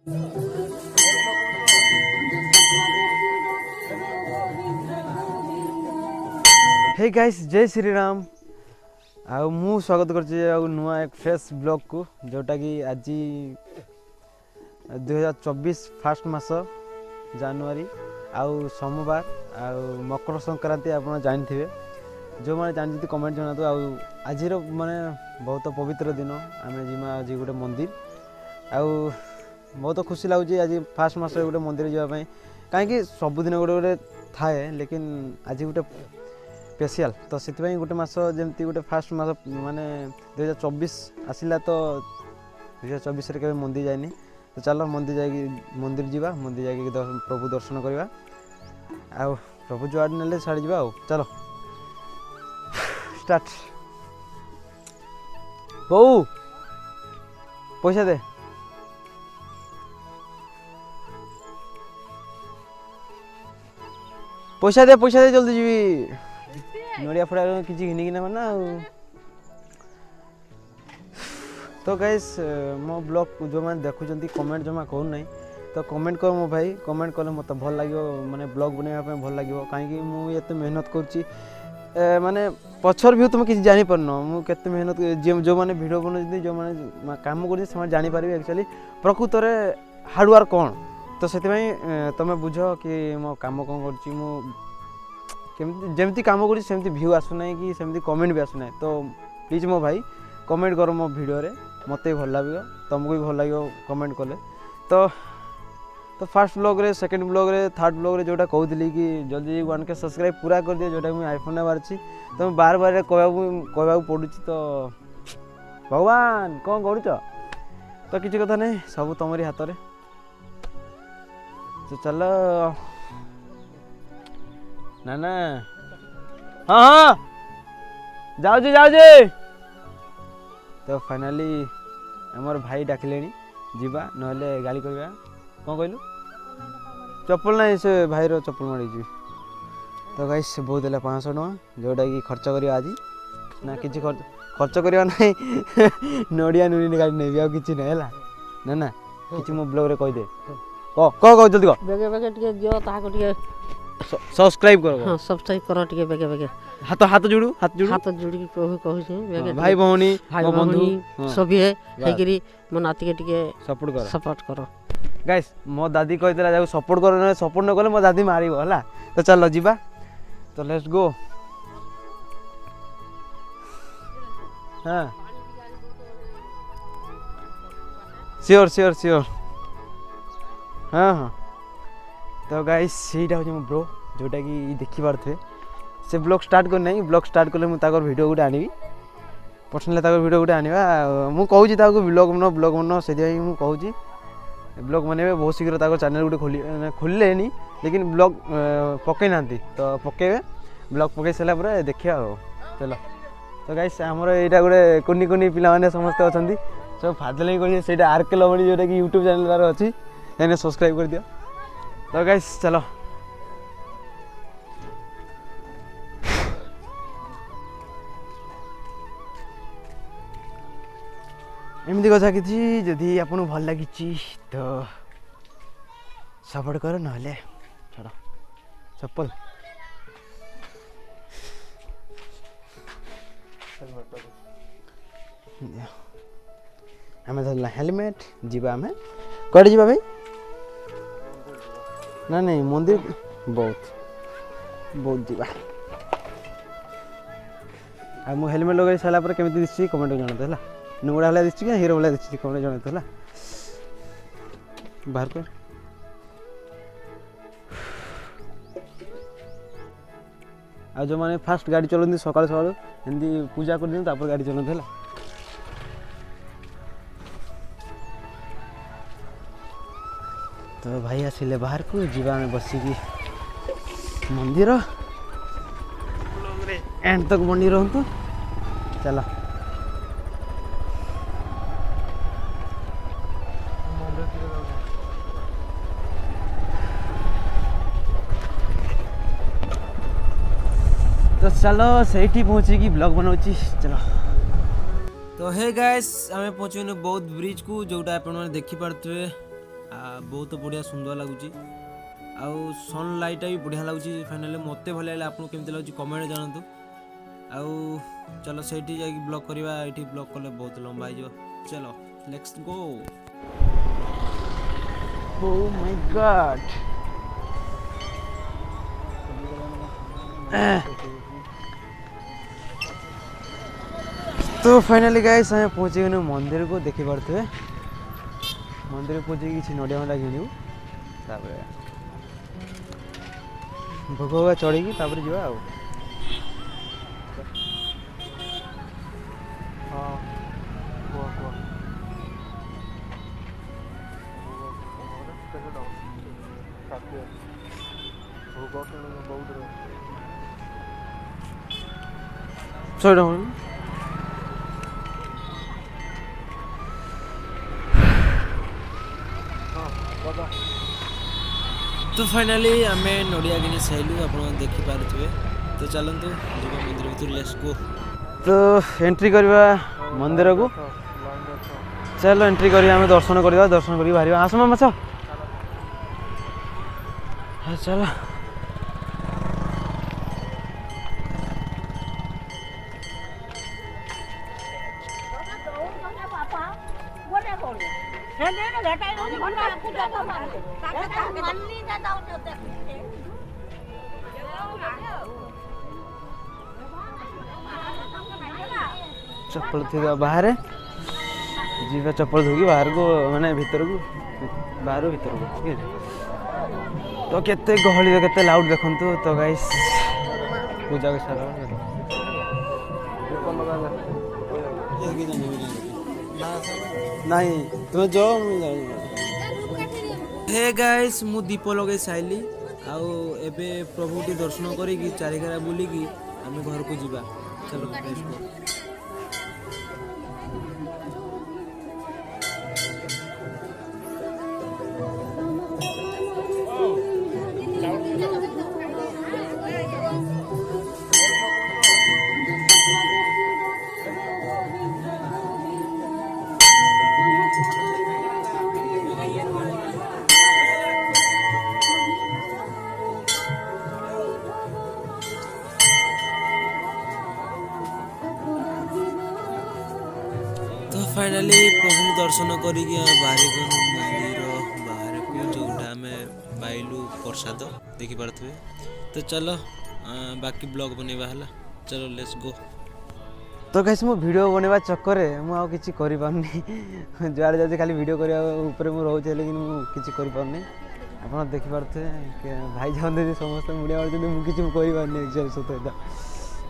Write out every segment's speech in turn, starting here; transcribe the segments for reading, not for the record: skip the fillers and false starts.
Hey guys जय श्री राम आउ मु स्वागत करछि नुआ एक फ्रेश ब्लॉग को जोटा कि आज 2024 फास्ट मास जनवरी आउ सोमवार आउ मकर संक्रांति आप जानते जो मैंने जानते कमेंट जनातु आज माने बहुत पवित्र दिन आम जीमा आज गोटे मंदिर आउ बहुत खुशी लगुच आज फास्ट मास गोटे मंदिर जावाई कहीं सबुदिन गोटे गोटे थाए लेकिन आज गोटे स्पेशल तो से गोटे मस जमती गोटे फास्ट मास माने 2024 आसला तो 2024 के मंदिर जाइनी तो चलो मंदिर जा मंदिर जाकि प्रभु दर्शन करवा आउ प्रभु जो आड़े ना छाड़ जा चलो स्टार्ट बऊ पैसा दे पैसा दे जल्दी जी नड़िया फड़ा किसी घिनिकी ना ना तो गाइस मो ब्लॉग जो मैंने देखुं कमेंट जमा करूँ ना तो कमेंट कर मो भाई कमेंट कले मत भल लगे माने ब्लॉग बनवाई भल लगे कहीं मुझे मेहनत कर माने पछर भी तुम किसी जानी पारन मुझे मेहनत जो मैंने वीडियो बनाते जो मैंने काम कर जापर एक्चुअली प्रकृत में हार्डवर्क कौन तो से तुम बुझ कि मो कम कौन कर जमती कम कर व्यू आसुना कि सेमती कमेंट भी आसुना तो प्लीज मो भाई कमेंट कर मो वीडियो रे मत भी भल लगे तुमको भी भल लगे कमेंट कले तो फर्स्ट ब्लॉग रे सेकंड ब्लॉग रे थर्ड ब्लॉग रे जोटा कहती कि जल्दी 1K सब्सक्राइब पूरा कर दिए जोटा मुझे आईफोन बाहरी तो बार बार कहवा पड़ू तो भगवान कौन कर तो किसी कथा नहीं सब तुमरी हाथ में तो चलो ना ना हाँ हाँ जाऊ तो फाइनाली आमर भाई डाकिले जीवा नहले गाड़ी करवा कौन कहलु चप्पल ना से भाई रो चप्पल मारी जी तो गाइस बहुत है 500 टका जोटा कि खर्च करवा आज ना कि खर्च करवा ना नड़िया नुरी गाड़ी नहीं आ कि ना है ना कि मो ब्लॉग रे कह दे कह जल्दी कह बेगे बेगे टिके दियो ताको टिके सब्सक्राइब करो हां सब्सक्राइब करो टिके बेगे बेगे हाथ जोड़ू हाथ जोड़ी के प्रभु कहू छी बेगे भाई बहनी मो बंधु सभी है हेकरी मो नाती के टिके सपोर्ट करो गाइस मो दादी कहला जाऊ सपोर्ट करो सपोर्ट न कले मो दादी मारिबो हला तो चलो जीवा तो लेट्स गो हां श्योर हाँ हाँ तो गाइस सीटा हो ब्रो जोटा कि देखी पारे से ब्लॉग स्टार्ट करना ब्लॉग स्टार्ट कले मुझे वीडियो गोटे आनी पर्सनाली वीडियो गोटे आनवा मुझे कहूँ ब्लॉग बन से कहूँ ब्लॉग बने बहुत शीघ्र चैनल गोटे खोलिले लेकिन ब्लॉग पकई ना तो पकेबे ब्लॉग पकई सारापर देखिए चलो तो गाइस आमर यहाँ गोटे कुनी कुनी पिला समस्ते अच्छा सब फादल कर RK लवणी जोटा कि यूट्यूब चैनल तार अच्छी यानी सब्सक्राइब कर दिया तो गाइस चलो एमती कथा कि जदि आपको भल लगी तो सपोर्ट करो ना छोड़ चप्पल आम धरला हेलमेट जीवा आम कड़े जीवा भाई ना नहीं मंदिर बहुत जीवा आ मु हेलमेट लगे सारा पर केमी दिखी कमेंट जानते है नुगड़ा भाई दिखी क्या हीरो भाई दिखी कमेंट जानते है बाहर कर आ जो मैंने फास्ट गाड़ी चलाती सकाल सकाल एमती पूजा कर दिन गाड़ी चलाते है तो भाई आसिले बाहर को जीवा में बसिकी मंदिर एंड तक बनी रहतु चलो तो चलो से पहुँची ब्लॉग बनाऊँ चलो तो हे गाइस आम पहुँचने बौद्ध ब्रिज को जोटा आप देखी पारे बहुत बढ़िया सुंदर लगुच आउ सनलाइट भी बढ़िया लगुच फाइनाली मत भल लगे आपको केमती लगुच कमेंट जानतु आउ चलो से ब्लॉग करवा ये ब्लॉग कले बहुत लंबा हो चलो let's go Oh my god. तो फाइनाली गाइस हमें पहुँची गए मंदिर को देखी पारे मंदिर पहुँचे किसी नड़िया मंडा किणु भोग भोग चढ़ी तापर जा तो फाइनाली आम नड़िया कि साइलु आप देखिपे तो चलतु जीव मंदिर भर लेट्स गो तो एंट्री करवा मंदिर को चलो एंट्री करिया आम दर्शन करवा दर्शन कर बाहर आस माछ चलो चप्पल थी बाहर जीवा चप्पल धोकी बाहर को माने भीतर को बाहर भीतर को ठीक है तो केते गहली केते लाउड देखंतु तो गाइस पूजा के सारा नहीं तुम जो हे गाइस मु दीप लगे साइली आउ एबे प्रभु टी दर्शन करी चारिघेरा बुलिकी आम घर को जीवा चलो लेट्स गो तो फाइनाली प्रभु दर्शन करी बाहर मंदिर बाहर को जोटा आम पाइलु प्रसाद देखी पारे तो चलो बाकी ब्लॉग बनवा है चलो लेट्स गो तो गाइस मो वीडियो बनवा चक्कर मु आ किछि करि पारनी जुआर जाजे खाली वीडियो करिया ऊपर मु रहउछ लेकिन मु किछि करि पारनी आपण देखि पारथे भाई जान दे समस्त मुडिया मार मु किछि करि पारनी एक्चुअली सत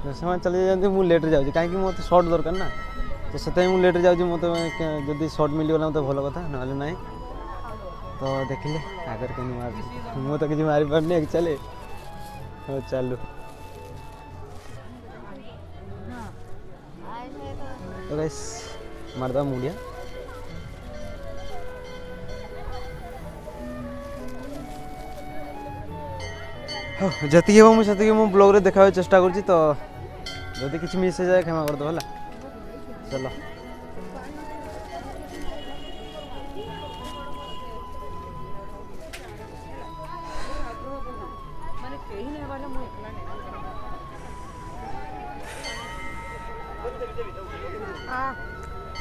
तो समय चले जाते मु लेट रे जाउछ काहे कि मते शॉर्ट दरकार ना तो से मुझे लेट जाऊँ मत जदि सर्ट मिलगला मत भल कथा ना ना तो देखिले आगर के मार मु तो किसी मारी पारनी एक्चुअली हाँ चलू तो गाइस मारदा मुड़िया जति मुझे मो ब्लॉग रे देखा चेष्टा करछि तो जदि किसी मिस हो जाए क्षमा कर दो होला चलो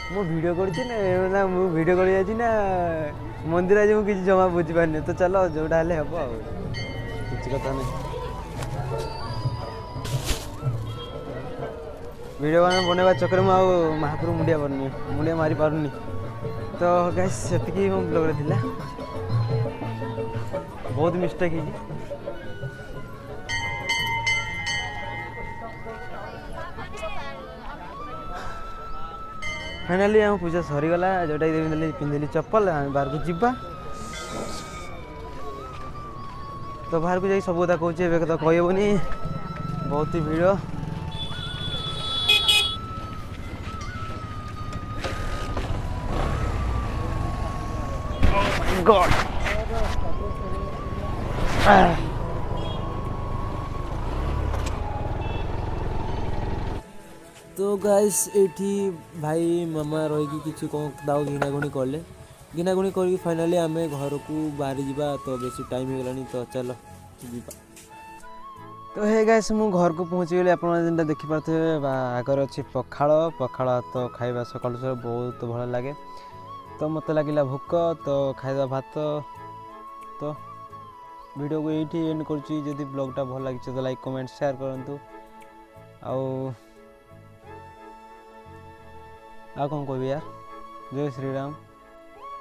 मो वीडियो करछि ना मु वीडियो कर जाछि ना मंदिर आज मु किछि जमा बुझि पारने तो चलो जोडा हले हबो आ किछि कथा नै वीडियो बनवा चक्कर में महापुर मुंडिया मारी पारुनी तो गाइस सेतिकी मो ब्लॉग रे थिला बहुत मिस्टेक है फाइनाली हम पूजा सरी गला जोटा पिंधली चप्पल बाहर को जीवा तो बाहर को जाई सब कथा कहूँ ए तो कहबनी बहुत ही भीड़ God. तो गाइस एठी भाई मामा रही किसी कौन दाव घिना घुणी कले ଗିନାଗୁଣି କରିକି ଫାଇନାଲି ଆମେ ଘରକୁ ବାହାରି ଯିବା। ତ ବେଶୀ ଟାଇମ୍ ହେଇଗଲାଣି ତ ଚାଲ ଯିବା। ତ ହେ ଗାଇସ୍ ମୁଁ ଘରକୁ ପହଞ୍ଚିଗଲି। ଆପଣ ଯେନ୍ଟା ଦେଖିପାରୁଥିବେ ବା ଆଗରେ ଅଛି ପଖାଳ ଭାତ ଖାଇବା ସକାଳୁ ସକାଳୁ ବହୁତ ଭଲ ଲାଗେ। ତ ମୋତେ ଲାଗିଲା ଭୋକ ତ ଖାଇବା ଭାତ। ତ ଭିଡ଼ିଓକୁ ଏଇଠି ଏଣ୍ଡ କରୁଛି। ଯଦି ବ୍ଲଗ୍ଟା ଭଲ ଲାଗିଛି ତ ଲାଇକ୍ କମେଣ୍ଟ ସେୟାର କରନ୍ତୁ। ଆଉ କ'ଣ କହିବି ୟାର, ଜୟ ଶ୍ରୀରାମ।